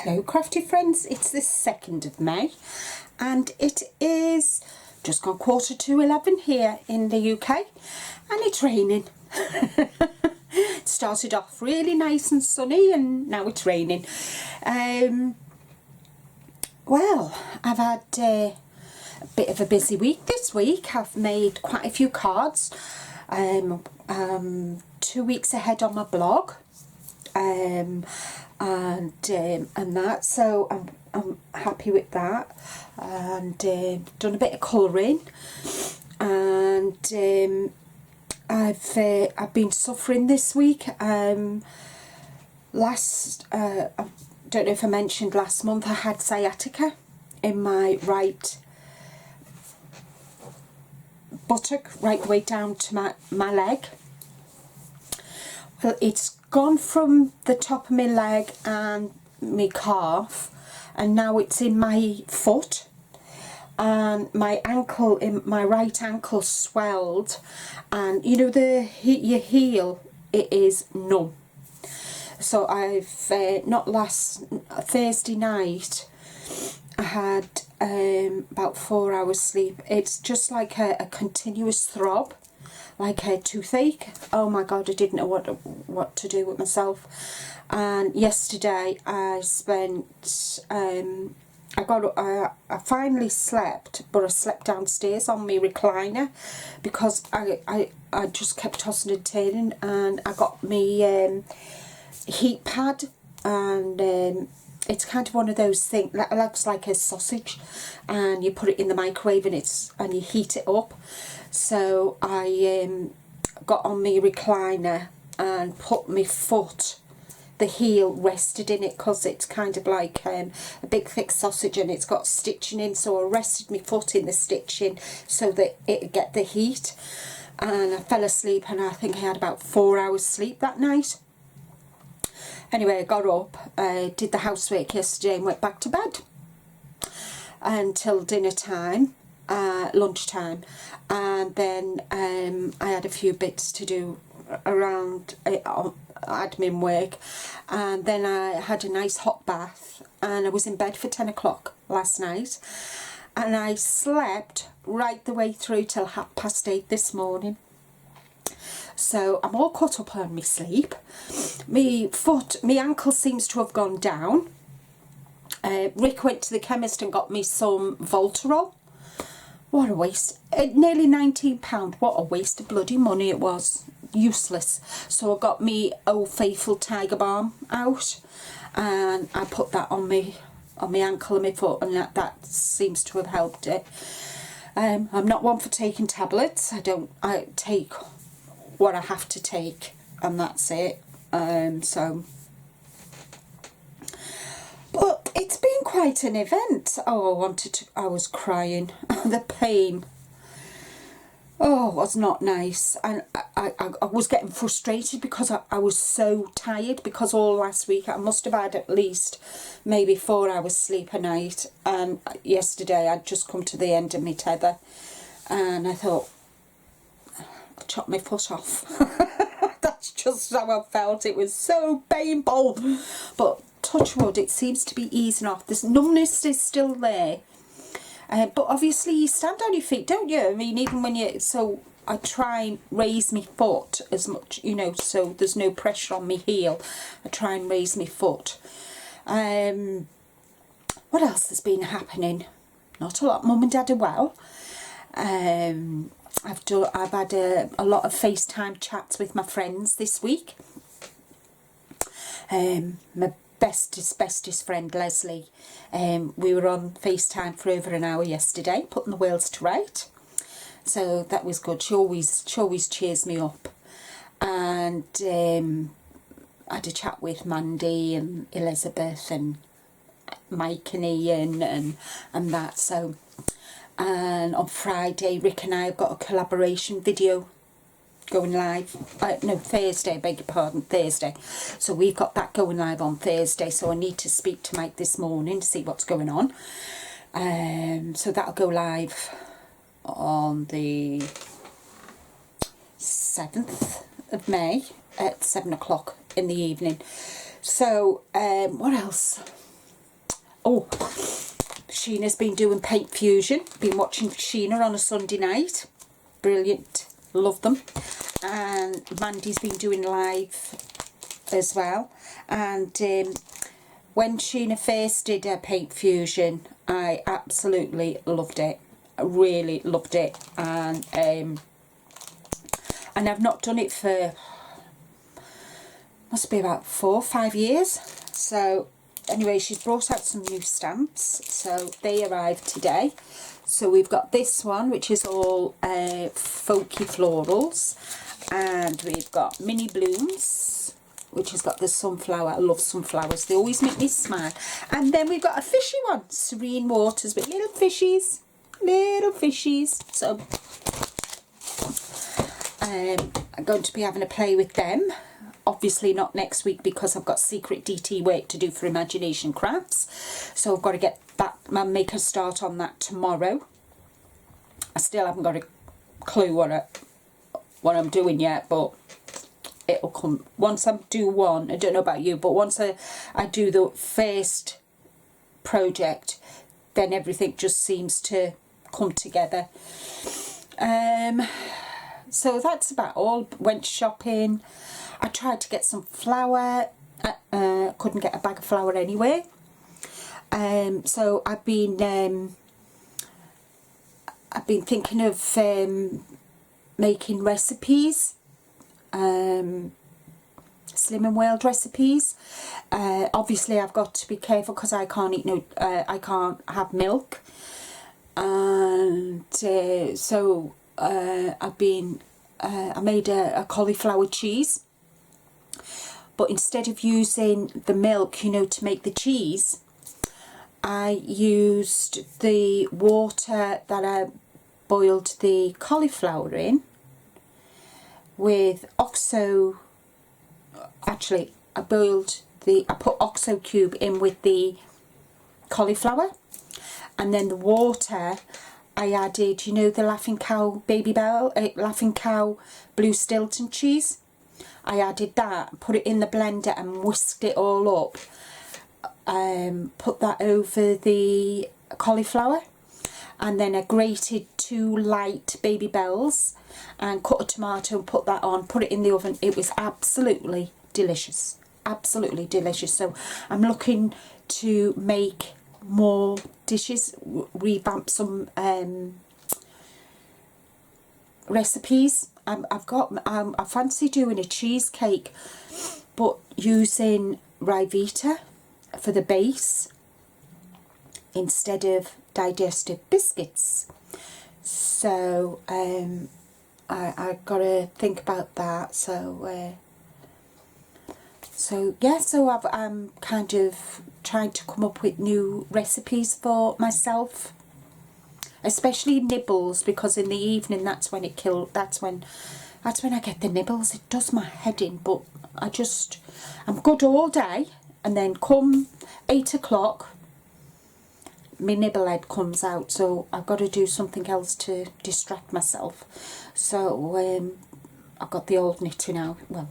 Hello crafty friends, it's the 2nd of May and it is just gone 11:15 here in the UK and it's raining. It started off really nice and sunny and now it's raining. Well, I've had a bit of a busy week this week. I've made quite a few cards. 2 weeks ahead on my blog. And that, so I'm happy with that, and done a bit of colouring, and I've been suffering this week. I don't know if I mentioned last month I had sciatica in my right buttock, right the way down to my leg. Well, it's gone from the top of my leg and my calf, and now it's in my foot, and my ankle, in my right ankle, swelled, and you know your heel, it is numb. So I've not last Thursday night I had about 4 hours sleep. It's just like a continuous throb, like a toothache. Oh my god, I didn't know what to do with myself. And yesterday I spent I finally slept, but I slept downstairs on my recliner because I just kept tossing and turning, and I got my heat pad, and it's kind of one of those things that looks like a sausage, and you put it in the microwave and you heat it up. So I got on my recliner and put my foot, the heel rested in it, because it's kind of like a big thick sausage and it's got stitching in, so I rested my foot in the stitching so that it'd get the heat, and I fell asleep, and I think I had about 4 hours sleep that night. Anyway, I got up, did the housework yesterday and went back to bed until dinner time, lunchtime, and then I had a few bits to do around admin work, and then I had a nice hot bath, and I was in bed for 10 o'clock last night, and I slept right the way through till 8:30 this morning. So I'm all caught up on my sleep. My ankle seems to have gone down. Rick went to the chemist and got me some Voltarol. What a waste. Nearly £19. What a waste of bloody money it was. Useless. So I got me Old Faithful Tiger Balm out, and I put that on my ankle and my foot, and that seems to have helped it. I'm not one for taking tablets. I take what I have to take, and that's it. But it's been quite an event. Oh, I was crying. The pain. Oh, it was not nice. And I was getting frustrated because I was so tired, because all last week I must have had at least maybe 4 hours sleep a night, and yesterday I'd just come to the end of my tether, and I thought, I'll chop my foot off. That's just how I felt. It was so painful. But touch wood, it seems to be easing off. This numbness is still there. But obviously you stand on your feet, don't you? I mean, even when you... So I try and raise my foot as much, you know, so there's no pressure on my heel. I try and raise my foot. What else has been happening? Not a lot. Mum and Dad are well. I've had a lot of FaceTime chats with my friends this week. My bestest friend Leslie, we were on FaceTime for over an hour yesterday, putting the worlds to right, so that was good. She always cheers me up, and I had a chat with Mandy and Elizabeth and Mike and Ian and that. So, and on Friday Rick and I have got a collaboration video going live. No, Thursday, I beg your pardon, Thursday. So we've got that going live on Thursday, so I need to speak to Mike this morning to see what's going on. So that'll go live on the 7th of May at 7 o'clock in the evening. So what else? Oh, Sheena's been doing Paint Fusion. Been watching Sheena on a Sunday night. Brilliant. Love them. And Mandy's been doing live as well. And when Sheena first did her Paint Fusion, I absolutely loved it. I really loved it. And I've not done it for, must be about 4 or 5 years. So anyway, she's brought out some new stamps, so they arrived today. So we've got this one, which is all folky florals, and we've got mini blooms, which has got the sunflower. I love sunflowers, they always make me smile. And then we've got a fishy one, serene waters with little fishies, so I'm going to be having a play with them. Obviously not next week because I've got secret DT work to do for Imagination Crafts. So I've got to get that, make a start on that tomorrow. I still haven't got a clue what I'm doing yet, but it'll come. Once I do one, I don't know about you, but once I do the first project, then everything just seems to come together. So that's about all. Went shopping. I tried to get some flour, couldn't get a bag of flour anyway. So I've been thinking of making recipes, Slim and World recipes. Obviously, I've got to be careful because I can't eat I can't have milk, and so I made a cauliflower cheese. But instead of using the milk, you know, to make the cheese, I used the water that I boiled the cauliflower in with OXO. Actually, I put OXO cube in with the cauliflower, and then the water I added, you know, the Laughing Cow Laughing Cow Blue Stilton cheese. I added that, put it in the blender and whisked it all up. Put that over the cauliflower, and then I grated 2 light Baby Bells and cut a tomato and put that on, put it in the oven. It was absolutely delicious, absolutely delicious. So I'm looking to make more dishes, revamp some recipes. I fancy doing a cheesecake, but using Rivita for the base instead of digestive biscuits. So I gotta think about that. So yeah, so I'm kind of trying to come up with new recipes for myself, especially nibbles, because in the evening that's when I get the nibbles. It does my head in, but I'm good all day, and then come 8 o'clock my nibble head comes out, so I've got to do something else to distract myself. So I've got the old knitting out. Well,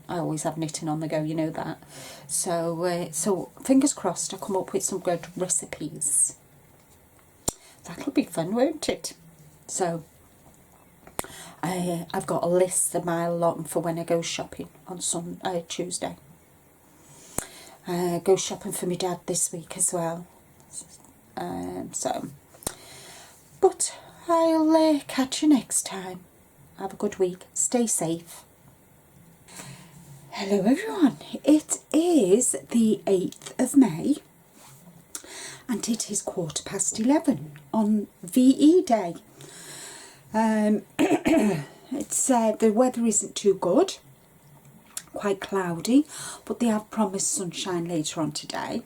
I always have knitting on the go, you know that. So so fingers crossed I come up with some good recipes. That'll be fun, won't it? So I've got a list a mile long for when I go shopping on Tuesday. Go shopping for my dad this week as well. But I'll catch you next time. Have a good week. Stay safe. Hello everyone. It is the 8th of May. And it is 11:15 on VE Day. It's the weather isn't too good, quite cloudy, but they have promised sunshine later on today.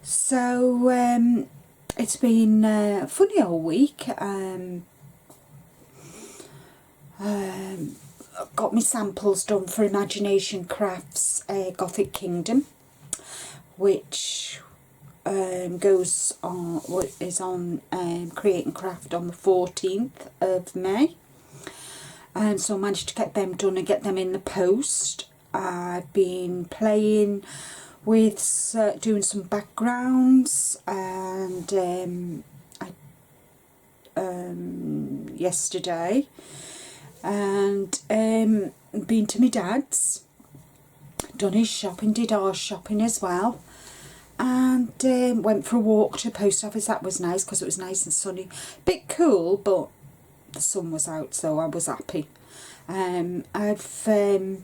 So it's been a funny old week. I've got my samples done for Imagination Crafts Gothic Kingdom, which is on Create and Craft on the 14th of May. So I managed to get them done and get them in the post. I've been playing with doing some backgrounds, and yesterday, and been to my dad's, done his shopping, did our shopping as well, and went for a walk to the post office. That was nice because it was nice and sunny, bit cool, but the sun was out, so I was happy. I've been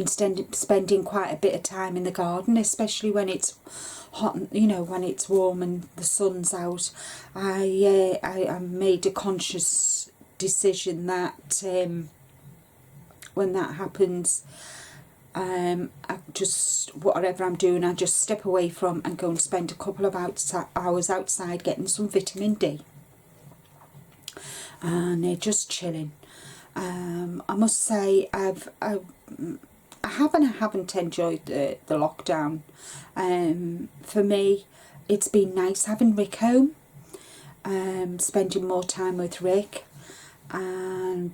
spending quite a bit of time in the garden, especially when it's hot, you know, when it's warm and the sun's out. I made a conscious decision that when that happens, I just, whatever I'm doing, I just step away from and go and spend a couple of hours outside getting some vitamin D, and just chilling. I must say I haven't enjoyed the lockdown. For me, it's been nice having Rick home, spending more time with Rick, and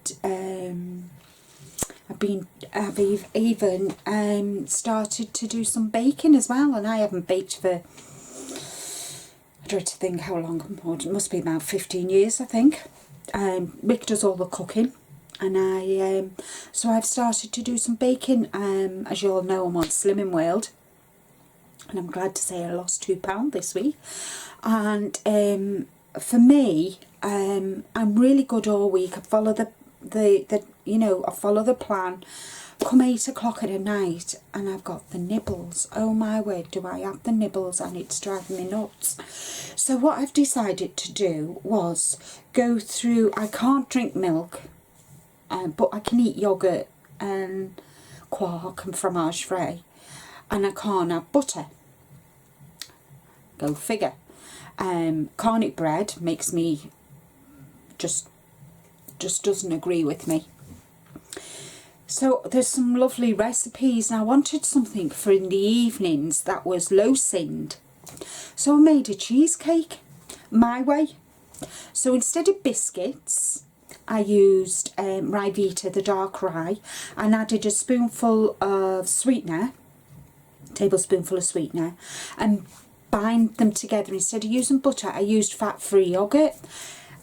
I've even started to do some baking as well, and I haven't baked for, I dread to think how long, it must be about 15 years, I think. Rick does all the cooking, and so I've started to do some baking. As you all know, I'm on Slimming World, and I'm glad to say I lost £2 this week. And for me, I'm really good all week. I follow the I follow the plan. Come 8 o'clock at night, and I've got the nibbles. Oh my word, do I have the nibbles, and it's driving me nuts. So what I've decided to do was go through, I can't drink milk, but I can eat yoghurt and quark and fromage frais, and I can't have butter. Go figure. Can't eat bread, makes me just doesn't agree with me. So there's some lovely recipes, and I wanted something for in the evenings that was low sinned. So I made a cheesecake my way. So instead of biscuits, I used Ryvita, the dark rye, and added a spoonful of sweetener, tablespoonful of sweetener, and bind them together. Instead of using butter, I used fat-free yogurt,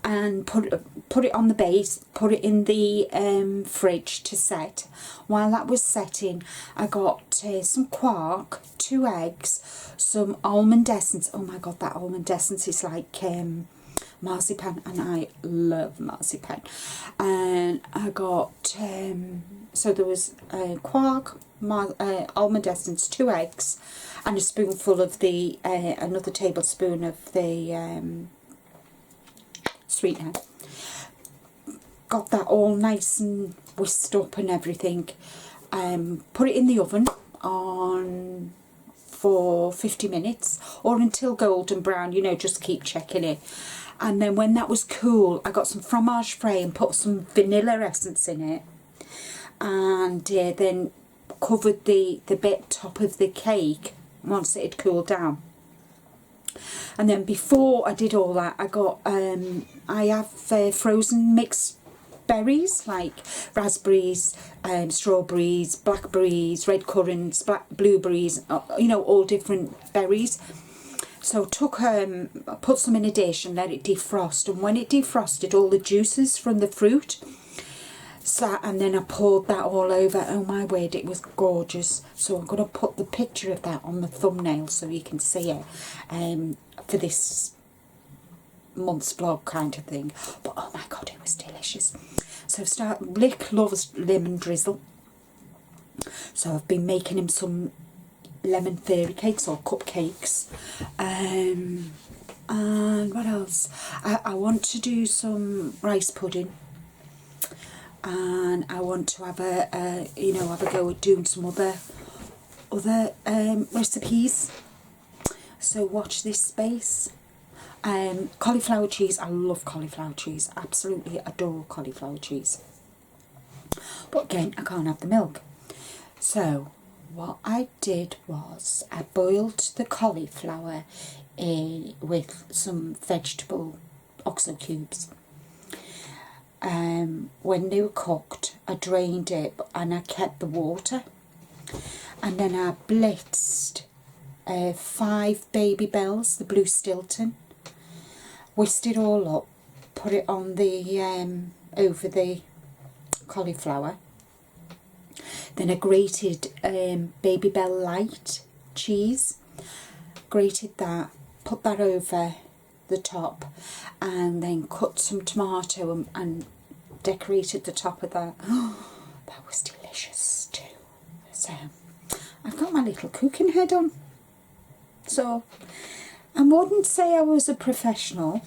and put it on the base, put it in the fridge to set. While that was setting, I got some quark, 2 eggs, some almond essence. Oh my god, that almond essence is like marzipan, and I love marzipan. And I got so there was quark, almond essence, 2 eggs, and a spoonful of the another tablespoon of the sweetener. Got that all nice and whisked up and everything. Put it in the oven on for 50 minutes or until golden brown, you know, just keep checking it. And then when that was cool, I got some fromage frais and put some vanilla essence in it, and then covered the bit top of the cake once it had cooled down. And then before I did all that, I got I have frozen mixed berries like raspberries, strawberries, blackberries, red currants, blueberries, you know, all different berries. So took put some in a dish and let it defrost, and when it defrosted, all the juices from the fruit, so, and then I poured that all over. Oh my word, it was gorgeous. So I'm going to put the picture of that on the thumbnail so you can see it for this month's vlog kind of thing. But oh my god, it was delicious. So Rick loves lemon drizzle, so I've been making him some lemon fairy cakes or cupcakes. And what else? I want to do some rice pudding, and I want to have a have a go at doing some other recipes. So watch this space. Cauliflower cheese. I love cauliflower cheese. Absolutely adore cauliflower cheese. But again, I can't have the milk. So what I did was I boiled the cauliflower with some vegetable oxo cubes. When they were cooked, I drained it and I kept the water. and then I blitzed 5 baby bells, the blue Stilton, whisked it all up, put it on the over the cauliflower. Then I grated baby bell light cheese, grated that, put that over the top, and then cut some tomato and decorated the top of that. That was delicious too. So I've got my little cooking head on. So I wouldn't say I was a professional,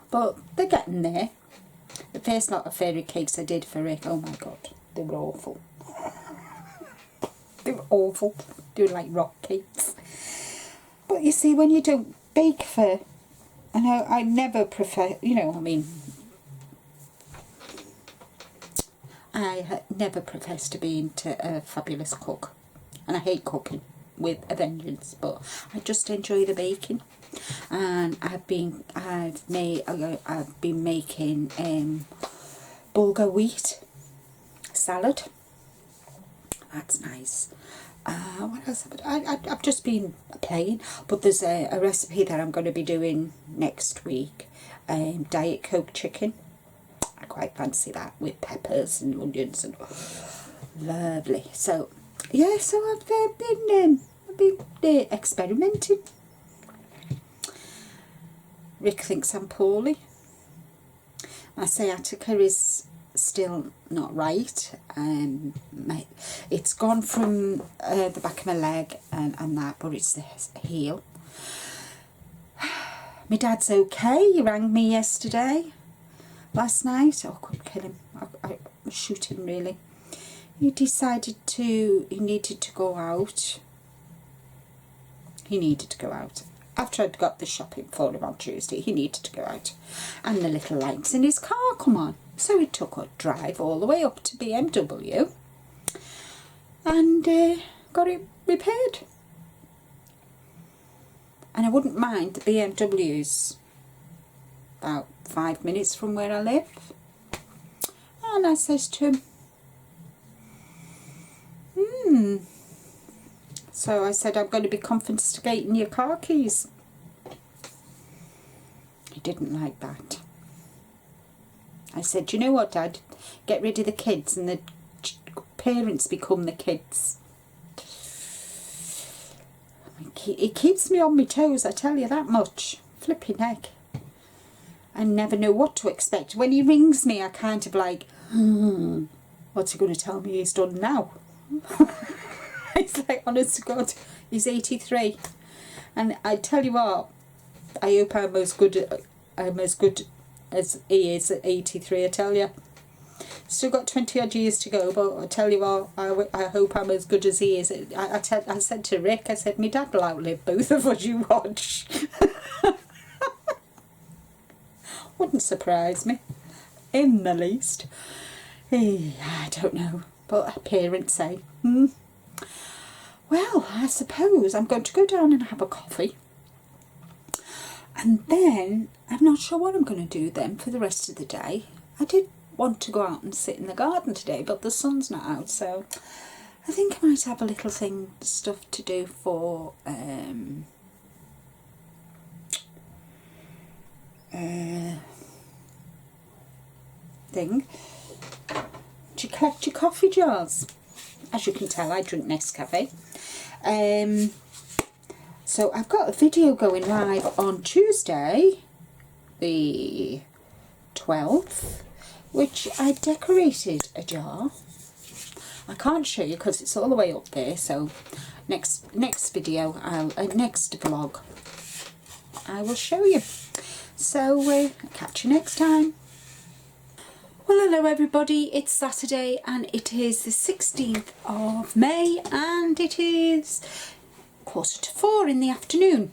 but they're getting there. The first lot of fairy cakes I did for Rick, oh my god, they were awful. They were awful. They were like rock cakes. But you see, when you don't bake for, I never prefer, you know, I mean, I never professed to be a fabulous cook, and I hate cooking with a vengeance, but I just enjoy the baking. And I've been making bulgur wheat salad. That's nice. What else? I've just been playing, but there's a recipe that I'm going to be doing next week. Diet Coke chicken. I quite fancy that with peppers and onions and lovely. So yeah, so I've been experimenting. Rick thinks I'm poorly. My sciatica is still not right. It's gone from the back of my leg and that, but it's the heel. My dad's okay. He rang me last night. Oh, I couldn't kill him. I was shooting really. He decided he needed to go out. After I'd got the shopping for him on Tuesday, he needed to go out. And the little lights in his car come on. So he took a drive all the way up to BMW and got it repaired. And I wouldn't mind, the BMW's about 5 minutes from where I live. And I says to him, So I said, I'm going to be confiscating your car keys. He didn't like that. I said, you know what, Dad? Get rid of the kids and the parents become the kids. It keeps me on my toes, I tell you that much. Flipping heck. I never know what to expect. When he rings me, I kind of like, what's he going to tell me he's done now? It's like, honest to God, he's 83. And I tell you what, I hope I'm as good as he is at 83, I tell you. Still got 20 odd years to go, but I tell you what, I hope I'm as good as he is. I said to Rick, I said, my dad will outlive both of us, you watch. Wouldn't surprise me in the least. I don't know, but parents say, Well, I suppose I'm going to go down and have a coffee. And then, I'm not sure what I'm going to do then for the rest of the day. I did want to go out and sit in the garden today, but the sun's not out, so I think I might have a little stuff to do for thing. Do you collect your coffee jars? As you can tell, I drink Nescafe. So I've got a video going live on Tuesday, the 12th, which I decorated a jar. I can't show you because it's all the way up there, so next video, next vlog, I will show you. So catch you next time. Well, hello everybody, it's Saturday and it is the 16th of May and it is 3:45 in the afternoon.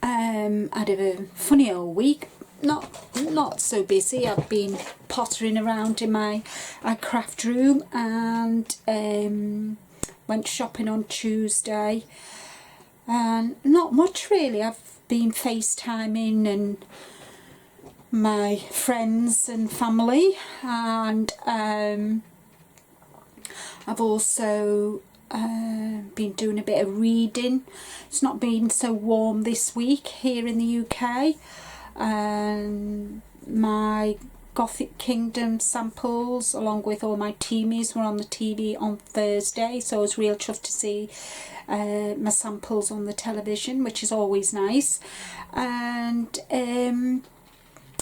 I had a funny old week, not so busy. I've been pottering around in my craft room and went shopping on Tuesday, and not much really. I've been FaceTiming and my friends and family, and I've also been doing a bit of reading. It's not been so warm this week here in the UK. My Gothic Kingdom samples, along with all my teamies, were on the TV on Thursday, so I was real chuffed to see my samples on the television, which is always nice. And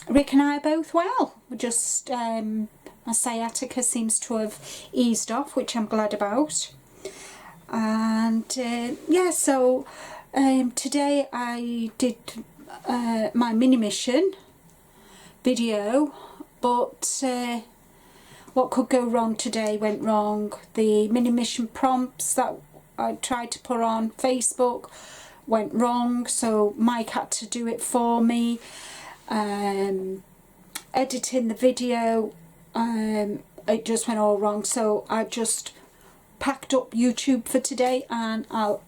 Rick and I are both well. We're just my sciatica seems to have eased off, which I'm glad about. And yeah, so today I did my mini mission video, but what could go wrong today went wrong. The mini mission prompts that I tried to put on Facebook went wrong, so Mike had to do it for me. Editing the video, it just went all wrong, so I just packed up YouTube for today, and I'll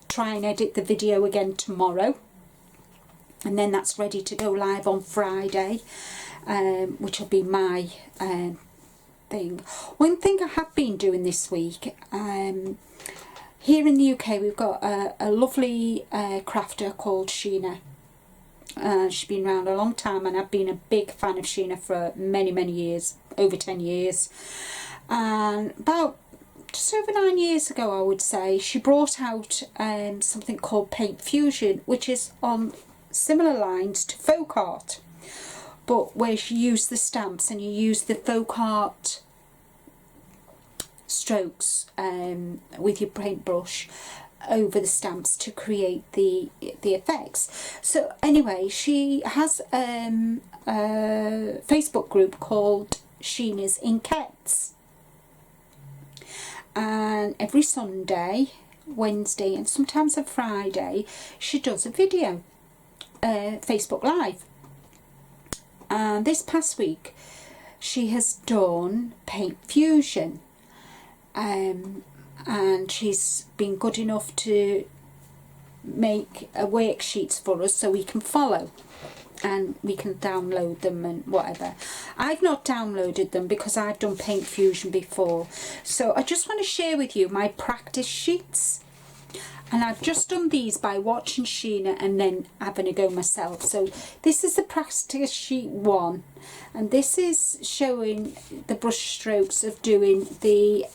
try and edit the video again tomorrow, and then that's ready to go live on Friday, which will be my thing. One thing I have been doing this week, here in the UK we've got a lovely crafter called Sheena. She's been around a long time, and I've been a big fan of Sheena for many years, over 10 years. And about just over 9 years ago, I would say, she brought out something called Paint Fusion, which is on similar lines to folk art, but where you use the stamps and you use the folk art strokes with your paintbrush over the stamps to create the effects. So anyway, she has a Facebook group called Sheena's Inkettes, and every Sunday, Wednesday and sometimes a Friday she does a video, Facebook Live. And this past week she has done Paint Fusion, and she's been good enough to make worksheets for us so we can follow and we can download them and whatever. I've not downloaded them because I've done Paint Fusion before, so I just want to share with you my practice sheets. And I've just done these by watching Sheena and then having a go myself. So this is the practice sheet 1, and this is showing the brush strokes of doing the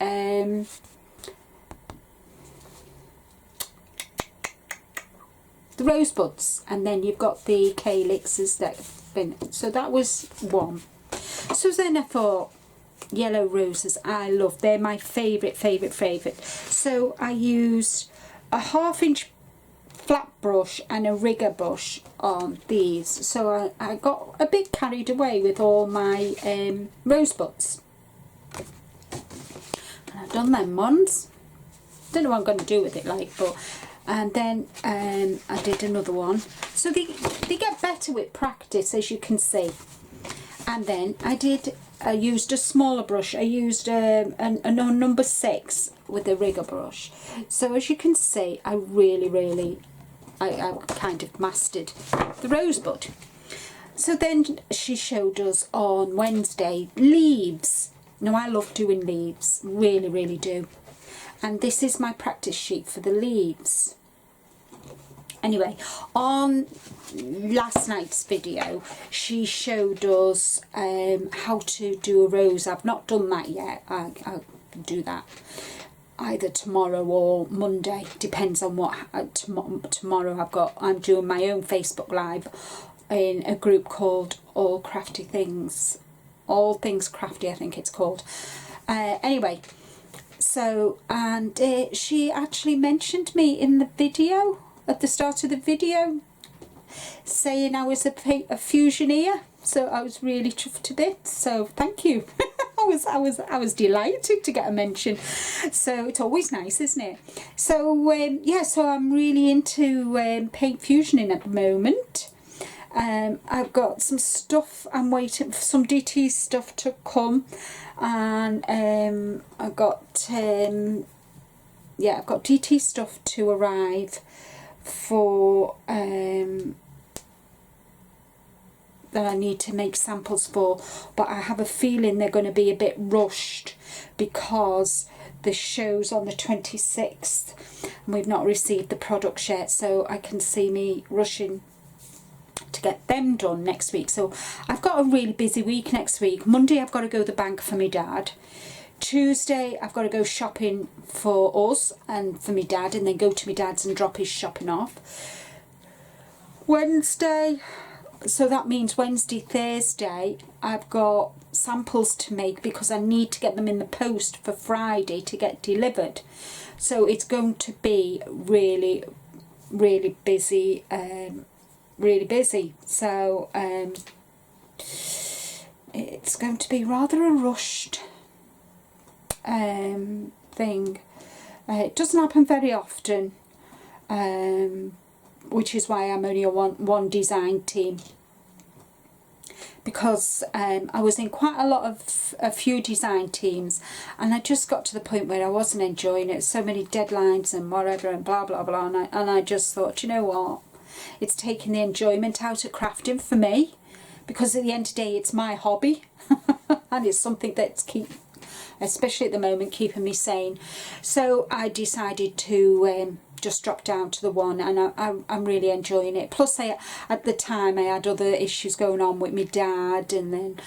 rosebuds, and then you've got the calyxes that been. So that was 1. So then I thought, yellow roses, I love, they're my favourite. So I used a 1/2 inch flat brush and a rigger brush on these. So I got a bit carried away with all my rosebuds, and I've done them ones. Don't know what I'm going to do with it, like, but and then I did another one. So they get better with practice, as you can see. And then I used a smaller brush. I used a number 6 with a rigger brush. So as you can see, I really I kind of mastered the rosebud. So then she showed us on Wednesday leaves. Now I love doing leaves, really do. And this is my practice sheet for the leaves. Anyway, on last night's video she showed us how to do a rose. I've not done that yet. I'll do that either tomorrow or Monday, depends on what. Tomorrow I'm doing my own Facebook Live in a group called All Things Crafty, I think it's called. Anyway, so, and she actually mentioned me in the video, at the start of the video, saying I was a fusioneer, so I was really chuffed to bits, so thank you. I was delighted to get a mention, so it's always nice, isn't it? So yeah, so I'm really into paint fusioning at the moment. I've got some stuff, I'm waiting for some DT stuff to come, and I've got yeah, I've got DT stuff to arrive for that I need to make samples for, but I have a feeling they're going to be a bit rushed because the show's on the 26th and we've not received the products yet, so I can see me rushing to get them done next week. So I've got a really busy week next week. Monday I've got to go to the bank for my dad. Tuesday I've got to go shopping for us and for my dad, and then go to my dad's and drop his shopping off. Wednesday, so that means Wednesday, Thursday, I've got samples to make because I need to get them in the post for Friday to get delivered. So it's going to be really, really busy, really busy. So it's going to be rather a rushed thing. It doesn't happen very often, which is why I'm only a one design team, because I was in quite a few design teams, and I just got to the point where I wasn't enjoying it. So many deadlines and whatever and blah blah blah, and I just thought, you know what, it's taking the enjoyment out of crafting for me, because at the end of the day it's my hobby and it's something that's especially at the moment, keeping me sane. So I decided to just drop down to the one, and I'm really enjoying it. Plus, at the time I had other issues going on with my dad, and then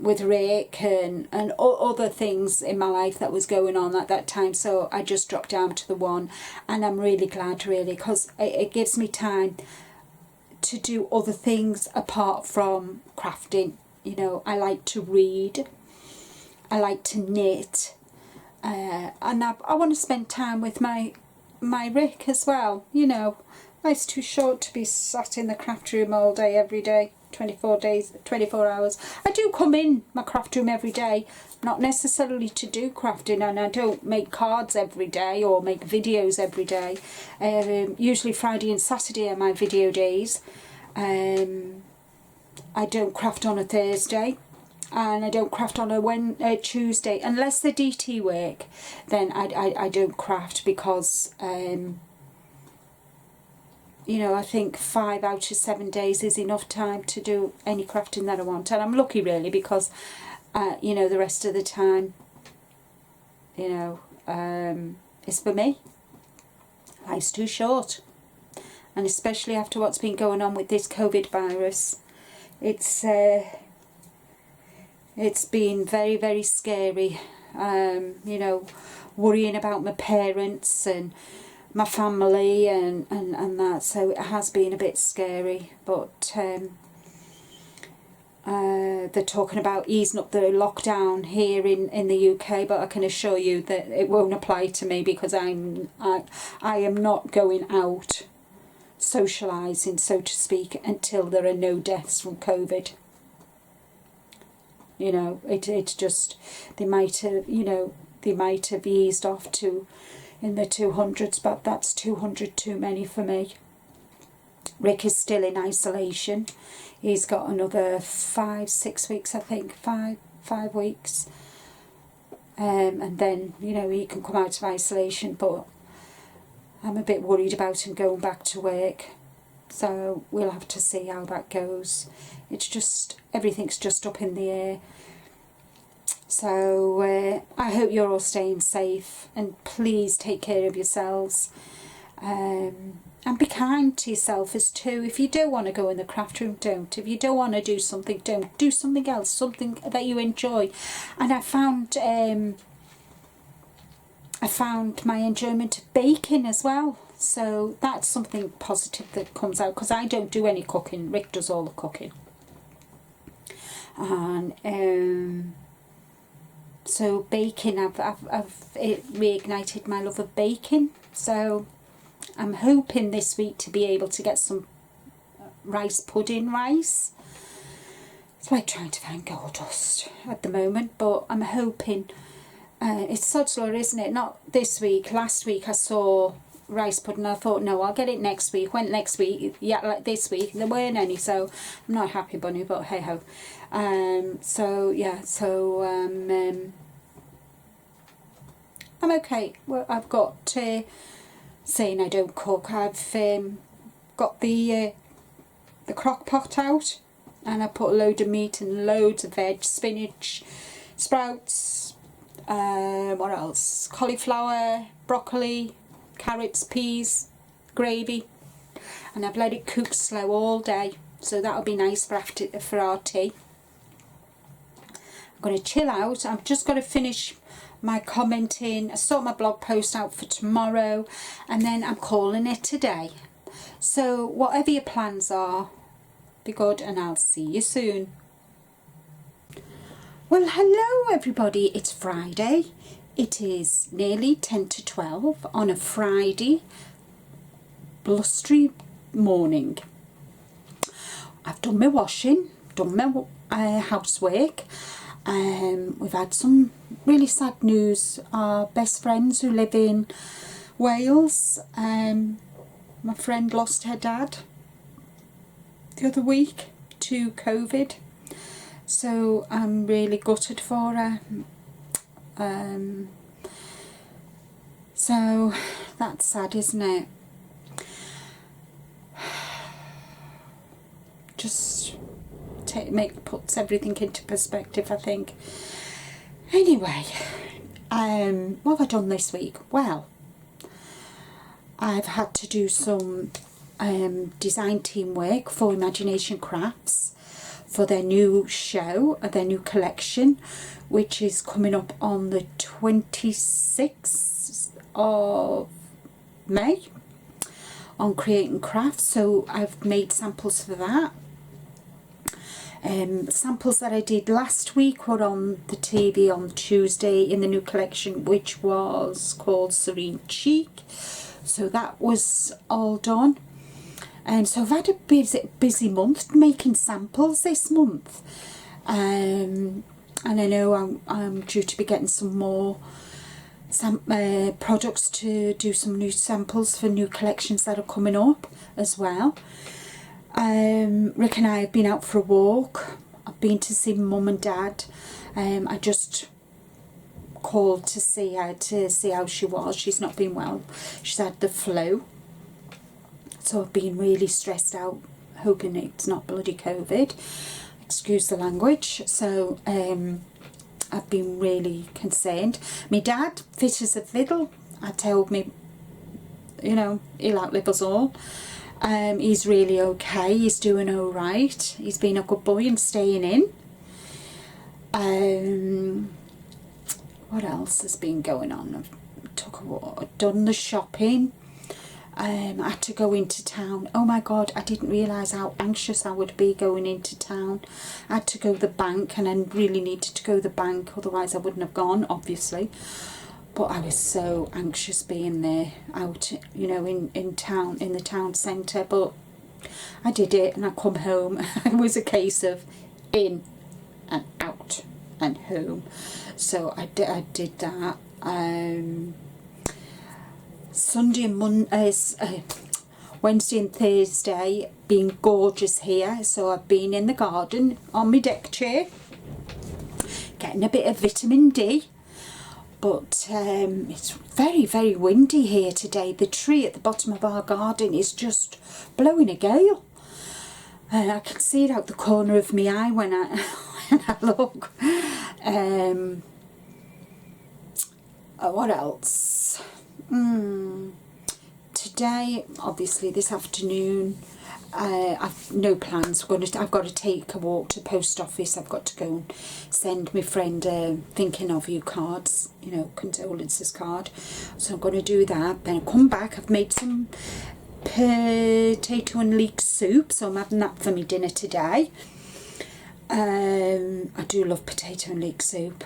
with Rick, and other things in my life that was going on at that time. So I just dropped down to the one, and I'm really glad, really, because it gives me time to do other things apart from crafting. You know, I like to read, I like to knit, and I want to spend time with my Rick as well. You know, life's too short to be sat in the craft room all day, every day, 24 hours. I do come in my craft room every day, not necessarily to do crafting, and I don't make cards every day or make videos every day. Usually Friday and Saturday are my video days. I don't craft on a Thursday, and I don't craft on a Tuesday unless the DT work. Then I don't craft, because you know, I think 5 out of 7 days is enough time to do any crafting that I want, and I'm lucky really, because you know, the rest of the time, you know, is for me. Life's too short, and especially after what's been going on with this COVID virus, it's been very, very scary. You know, worrying about my parents and my family and that, so it has been a bit scary. But they're talking about easing up the lockdown here in the UK, but I can assure you that it won't apply to me, because I am not going out socialising, so to speak, until there are no deaths from COVID. You know, it's just, they might have eased off to in the 200s, but that's 200 too many for me. Rick is still in isolation. He's got another 5-6 weeks, I think, five weeks, and then, you know, he can come out of isolation. But I'm a bit worried about him going back to work, so we'll have to see how that goes. It's just, everything's just up in the air. So I hope you're all staying safe, and please take care of yourselves, and be kind to yourself as too. If you don't want to go in the craft room, don't. If you don't want to do something, don't. Do something else, something that you enjoy. And I found my enjoyment of baking as well. So that's something positive that comes out, because I don't do any cooking. Rick does all the cooking. And so baking, it reignited my love of baking. So I'm hoping this week to be able to get some rice pudding rice. It's like trying to find gold dust at the moment, but I'm hoping. It's sod's law, isn't it? Not this week. Last week I saw rice pudding. I thought, no, I'll get it next week. Went next week. Yeah, like this week there weren't any, so I'm not a happy bunny, but hey ho. So yeah, so I'm okay. Well, I've got saying I don't cook. I've got the crock pot out, and I put a load of meat and loads of veg, spinach, sprouts, What else? Cauliflower, broccoli, carrots, peas, gravy, and I've let it cook slow all day, so that'll be nice for our tea. I'm going to chill out. I've just got to finish my commenting. I sort my blog post out for tomorrow, and then I'm calling it today. So whatever your plans are, be good, and I'll see you soon. Well, hello everybody, it's Friday. It is nearly 10 to 12 on a Friday blustery morning. I've done my washing, done my housework. We've had some really sad news. Our best friends who live in Wales, my friend lost her dad the other week to COVID. So I'm really gutted for her. So that's sad, isn't it? Just puts everything into perspective, I think. Anyway, what have I done this week? Well, I've had to do some design team work for Imagination Crafts for their new show, their new collection, which is coming up on the 26th of May on Creating Crafts. So I've made samples for that. Samples that I did last week were on the TV on Tuesday in the new collection, which was called Serene Chic. So that was all done. And so I've had a busy month making samples this month, and I know I'm due to be getting some more products to do some new samples for new collections that are coming up as well. Rick and I have been out for a walk. I've been to see Mum and Dad. I just called to see her to see how she was. She's not been well. She's had the flu. So I've been really stressed out, hoping it's not bloody COVID. Excuse the language. So I've been really concerned. My dad, fit as a fiddle. I told me, you know, he'll outlive us all. He's really okay. He's doing all right. He's been a good boy and staying in. What else has been going on? I've done the shopping. I had to go into town. Oh my god, I didn't realise how anxious I would be going into town. I had to go to the bank, and I really needed to go to the bank, otherwise I wouldn't have gone, obviously. But I was so anxious being there, out, you know, in town, in the town centre. But I did it, and I come home. It was a case of in and out and home. So I did that. Sunday and Wednesday and Thursday been gorgeous here, so I've been in the garden on my deck chair getting a bit of vitamin D, but it's very, very windy here today. The tree at the bottom of our garden is just blowing a gale. I can see it out the corner of my eye when I look. What else? Today, obviously this afternoon, I've no plans. I've got to take a walk to the post office. I've got to go and send my friend a thinking of you cards, you know, condolences card. So I'm going to do that. Then I come back. I've made some potato and leek soup, so I'm having that for my dinner today. I do love potato and leek soup.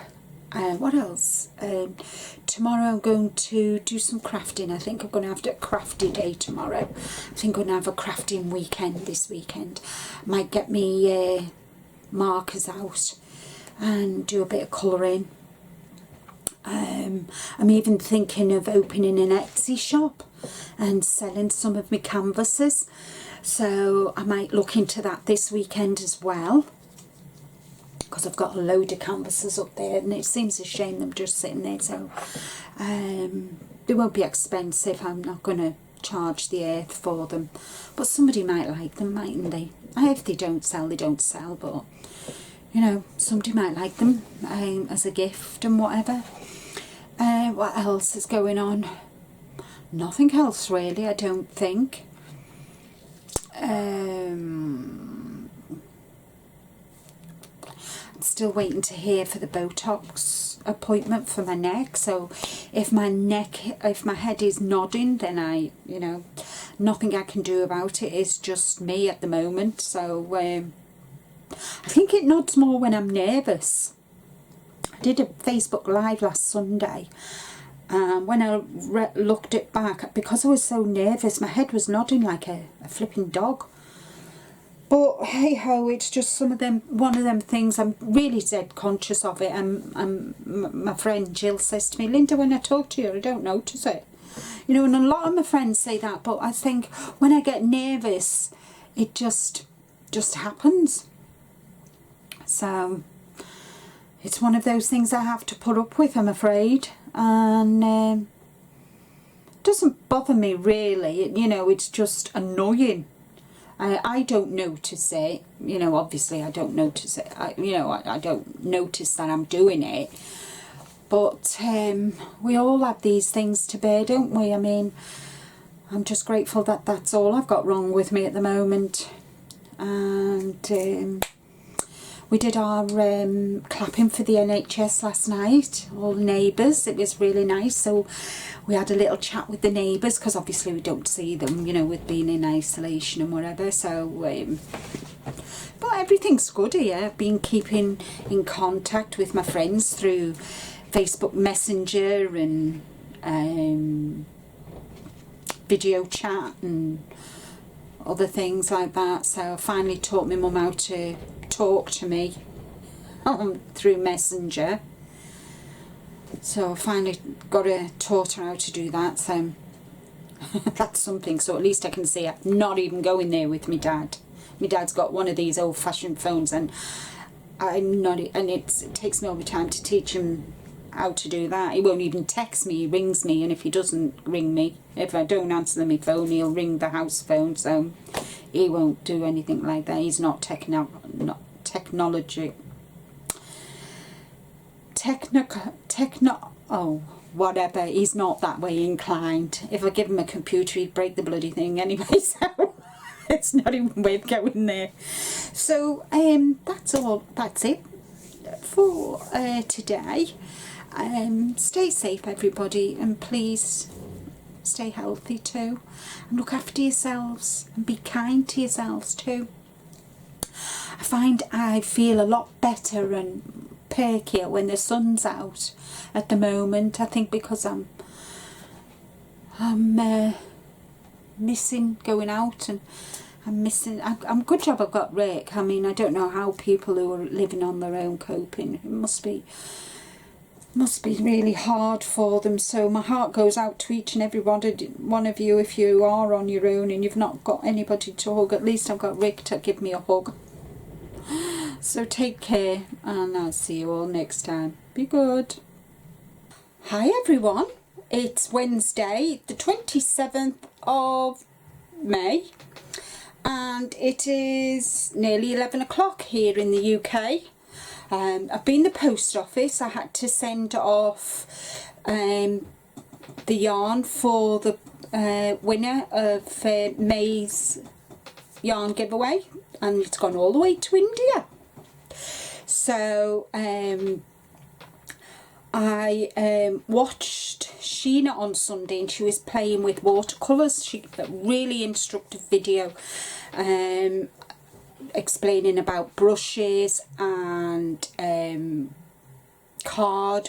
What else? Tomorrow I'm going to do some crafting. I think I'm going to have a crafty day tomorrow. I think I'm going to have a crafting weekend this weekend. Might get me markers out and do a bit of colouring. I'm even thinking of opening an Etsy shop and selling some of my canvases. So I might look into that this weekend as well, because I've got a load of canvases up there, and it seems a shame them just sitting there. So they won't be expensive. I'm not going to charge the earth for them, but somebody might like them, mightn't they? If they don't sell, they don't sell, but you know, somebody might like them as a gift and whatever. What else is going on? Nothing else really, I don't think. I'm still waiting to hear for the Botox appointment for my neck. So if my head is nodding, then you know, nothing I can do about it. It's just me at the moment. So I think it nods more when I'm nervous. I did a Facebook Live last Sunday, and when I looked it back, because I was so nervous, my head was nodding like a flipping dog. But hey ho, it's just one of them things. I'm really dead conscious of it, and my friend Jill says to me, Linda, when I talk to you, I don't notice it. You know, and a lot of my friends say that, but I think when I get nervous, it just happens. So it's one of those things I have to put up with, I'm afraid. And it doesn't bother me really, you know, it's just annoying. I don't notice it, you know, obviously I don't notice it, I don't notice that I'm doing it. But we all have these things to bear, don't we? I mean, I'm just grateful that that's all I've got wrong with me at the moment. And we did our clapping for the NHS last night, all neighbours. It was really nice. So we had a little chat with the neighbours, because obviously we don't see them, you know, with being in isolation and whatever. So, but everything's good here. I've been keeping in contact with my friends through Facebook Messenger and video chat and other things like that. So I finally taught my mum how to talk to me through Messenger. So I finally taught her how to do that. So that's something. So at least I can see I'm not even going there with my dad. My dad's got one of these old-fashioned phones, and I'm not. And it takes me all the time to teach him how to do that. He won't even text me. He rings me, and if he doesn't ring me, if I don't answer my phone, he'll ring the house phone. So he won't do anything like that. He's not whatever, he's not that way inclined. If I give him a computer, he'd break the bloody thing anyway, so it's not even worth going there. So that's it for today. Stay safe everybody, and please stay healthy too, and look after yourselves and be kind to yourselves too. I find I feel a lot better and perkier when the sun's out at the moment. I think because I'm missing going out, and I'm good job I've got Rick. I mean, I don't know how people who are living on their own coping. It must be really hard for them. So my heart goes out to each and every one of you. If you are on your own and you've not got anybody to hug, at least I've got Rick to give me a hug. So take care, and I'll see you all next time. Be good. Hi everyone, it's Wednesday the 27th of May, and it is nearly 11 o'clock here in the UK. I've been to the post office. I had to send off the yarn for the winner of May's yarn giveaway, and it's gone all the way to India. So I watched Sheena on Sunday, and she was playing with watercolours. She got a really instructive video explaining about brushes and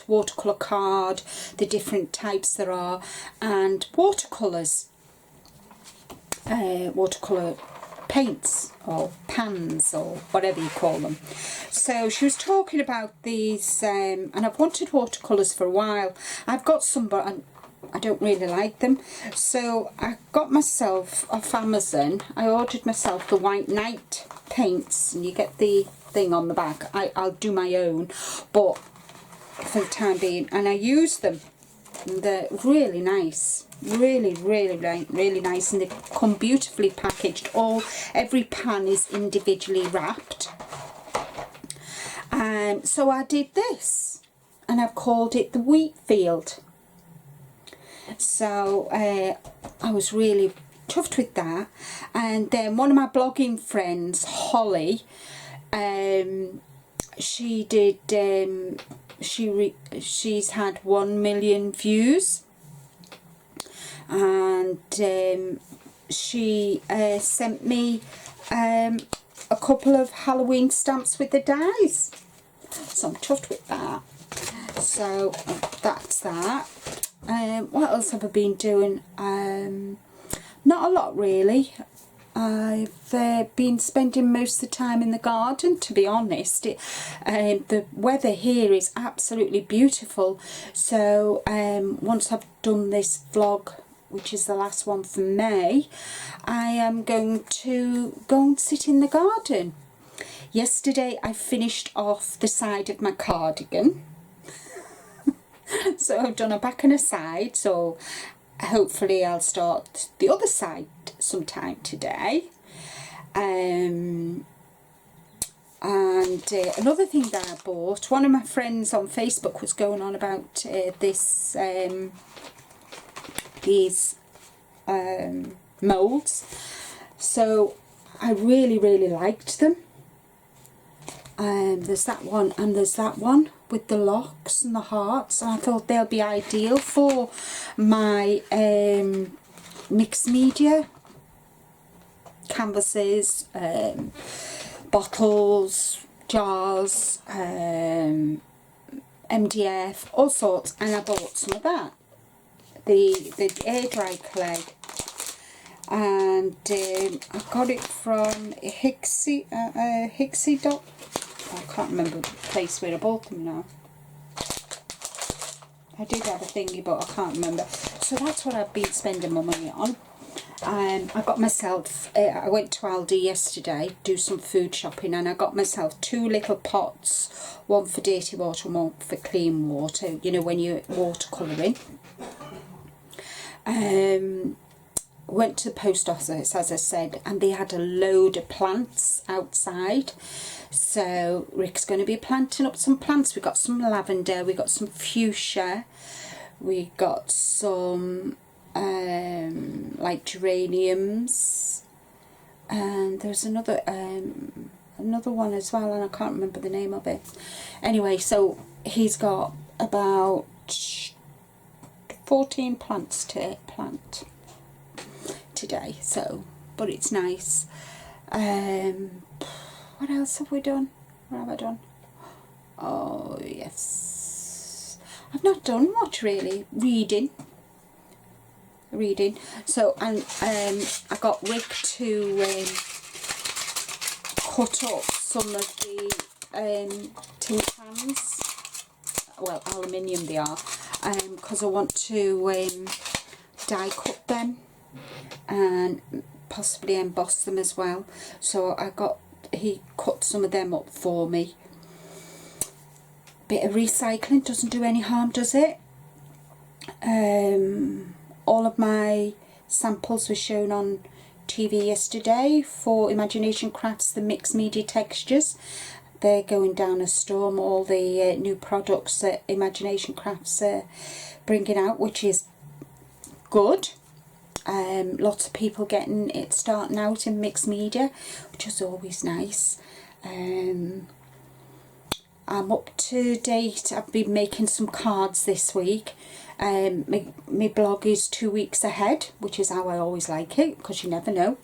watercolour card, the different types there are, and watercolours, watercolour paints or pans or whatever you call them. So she was talking about these, and I've wanted watercolours for a while. I've got some, but I don't really like them. So I got myself off Amazon, I ordered myself the White Knight paints, and you get the thing on the back. I'll do my own, but for the time being, and I use them. They're really nice, really nice, and they come beautifully packaged. Every pan is individually wrapped, So I did this, and I've called it the wheat field. So I was really chuffed with that. And then one of my blogging friends, Holly, she did she's had 1 million views, and she sent me a couple of Halloween stamps with the dies, so I'm chuffed with that. So that's that. What else have I been doing? Not a lot really. I've been spending most of the time in the garden, to be honest. The weather here is absolutely beautiful, so once I've done this vlog, which is the last one for May, I am going to go and sit in the garden. Yesterday I finished off the side of my cardigan. So I've done a back and a side, so hopefully I'll start the other side sometime today. And another thing that I bought, one of my friends on Facebook was going on about these moulds, so I really liked them. There's that one, and there's that one with the locks and the hearts, and I thought they'll be ideal for my mixed media canvases, bottles, jars, MDF, all sorts. And I bought some of that, the air dry clay, and I got it from Hixie Dot. I can't remember the place where I bought them now. I did have a thingy, but I can't remember. So that's what I've been spending my money on. I got myself, I went to Aldi yesterday, do some food shopping, and I got myself 2 little pots, one for dirty water and one for clean water, you know, when you're watercolouring. Went to the post office, as I said, and they had a load of plants outside. So Rick's going to be planting up some plants. We got some lavender, we got some fuchsia, we got some like geraniums, and there's another one as well, and I can't remember the name of it. Anyway, so he's got about 14 plants to plant today, so, but it's nice. What else have we done? What have I done? Oh yes, I've not done much really. Reading. So, and I got Rick to cut up some of the tin cans, well, aluminium they are, because I want to die cut them and possibly emboss them as well. So he cut some of them up for me. Bit of recycling doesn't do any harm, does it? All of my samples were shown on TV yesterday for Imagination Crafts, the mixed media textures. They're going down a storm, all the new products that Imagination Crafts are bringing out, which is good. Lots of people getting it starting out in mixed media, which is always nice. I'm up to date. I've been making some cards this week. My blog is 2 weeks ahead, which is how I always like it, because you never know.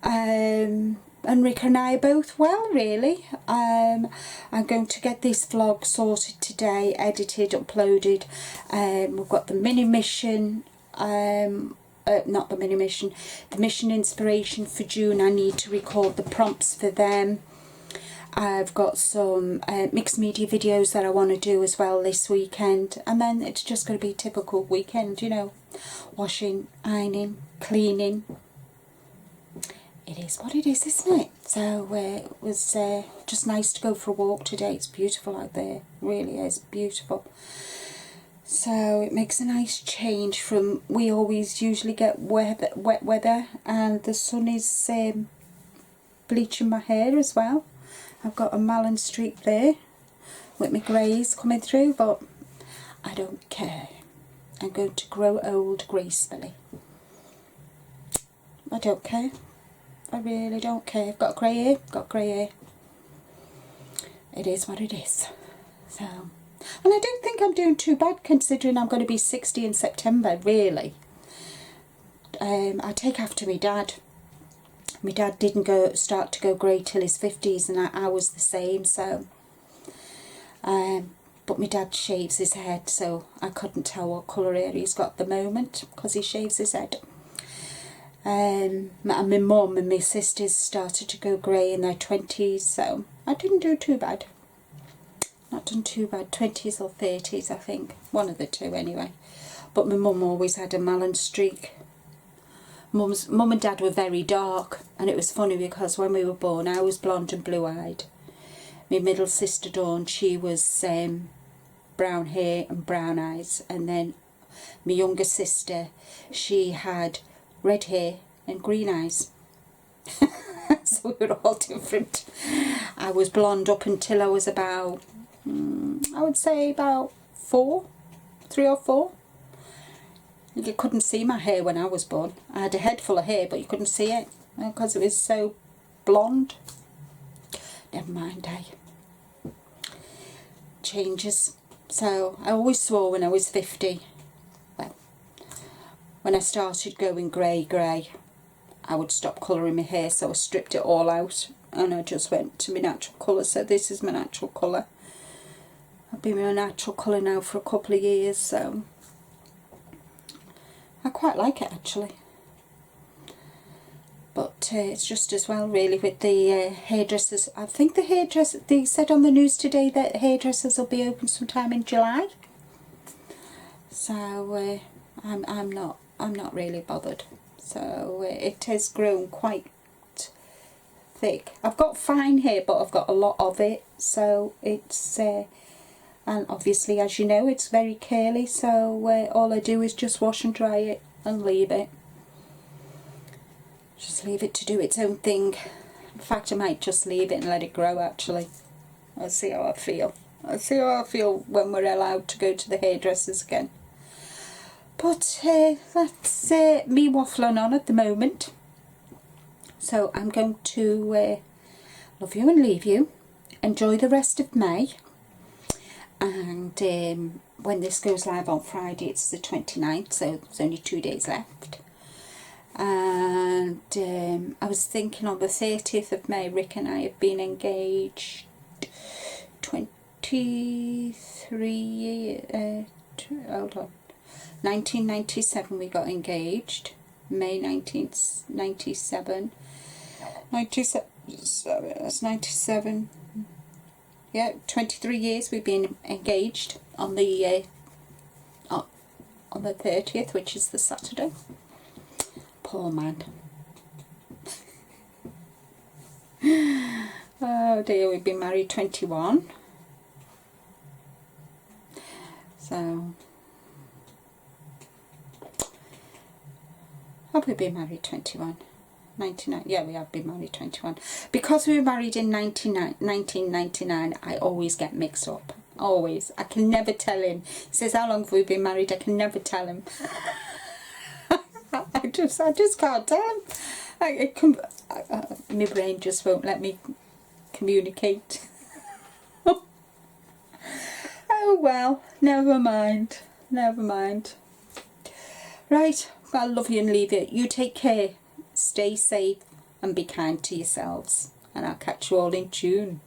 And Rick and I are both well, really. I'm going to get this vlog sorted today, edited, uploaded. We've got the mini mission, not the mini mission, the mission inspiration for June. I need to record the prompts for them. I've got some mixed media videos that I want to do as well this weekend, and then it's just going to be a typical weekend, you know, washing, ironing, cleaning. It is what it is, isn't it? So it was just nice to go for a walk today. It's beautiful out there, it really is beautiful. So it makes a nice change from, we always usually get wet weather, and the sun is bleaching my hair as well. I've got a Malin streak there, with my greys coming through, but I don't care. I'm going to grow old gracefully. I don't care. I really don't care. I've got grey hair, got grey hair. It is what it is. So, and I don't think I'm doing too bad considering I'm going to be 60 in September, really. I take after my dad. My dad didn't start to go grey till his 50s, and I was the same, so... but my dad shaves his head, so I couldn't tell what colour hair he's got at the moment, because he shaves his head. And my mum and my sisters started to go grey in their 20s, so I didn't do too bad. Not done too bad, 20s or 30s I think, one of the two anyway. But my mum always had a melon streak. Mum and dad were very dark, and it was funny because when we were born I was blonde and blue-eyed. My middle sister Dawn, she was brown hair and brown eyes, and then my younger sister, she had red hair and green eyes. So we were all different. I was blonde up until I was about, I would say about 3 or 4. You couldn't see my hair when I was born. I had a head full of hair, but you couldn't see it because it was so blonde. Never mind, changes. So I always swore when I was 50, well, when I started going grey, I would stop colouring my hair, so I stripped it all out and I just went to my natural colour. So this is my natural colour. I've been my natural colour now for a couple of years, so I quite like it actually. But it's just as well really with the hairdressers. I think the hairdresser, they said on the news today that hairdressers will be open sometime in July. So I'm not really bothered. So it has grown quite thick. I've got fine hair, but I've got a lot of it. So it's and obviously, as you know, it's very curly. So all I do is just wash and dry it and leave it. Just leave it to do its own thing. In fact, I might just leave it and let it grow actually. I'll see how I feel. I'll see how I feel when we're allowed to go to the hairdressers again. But that's me waffling on at the moment. So I'm going to love you and leave you. Enjoy the rest of May. And when this goes live on Friday, it's the 29th, so there's only 2 days left. And I was thinking on the 30th of May, Rick and I have been engaged 23 years, hold on, 1997 we got engaged, May 1997, that's 97, yeah, 23 years we've been engaged on the 30th, which is the Saturday. Poor man. Oh dear, we've been married 21. So, have we been married 21? 99, yeah, we have been married 21. Because we were married in 1999, I always get mixed up. Always. I can never tell him. He says, how long have we been married? I can never tell him. I just can't tell him. My brain just won't let me communicate. Oh well, never mind. Never mind. Right, I'll love you and leave you. You take care. Stay safe and be kind to yourselves. And I'll catch you all in June.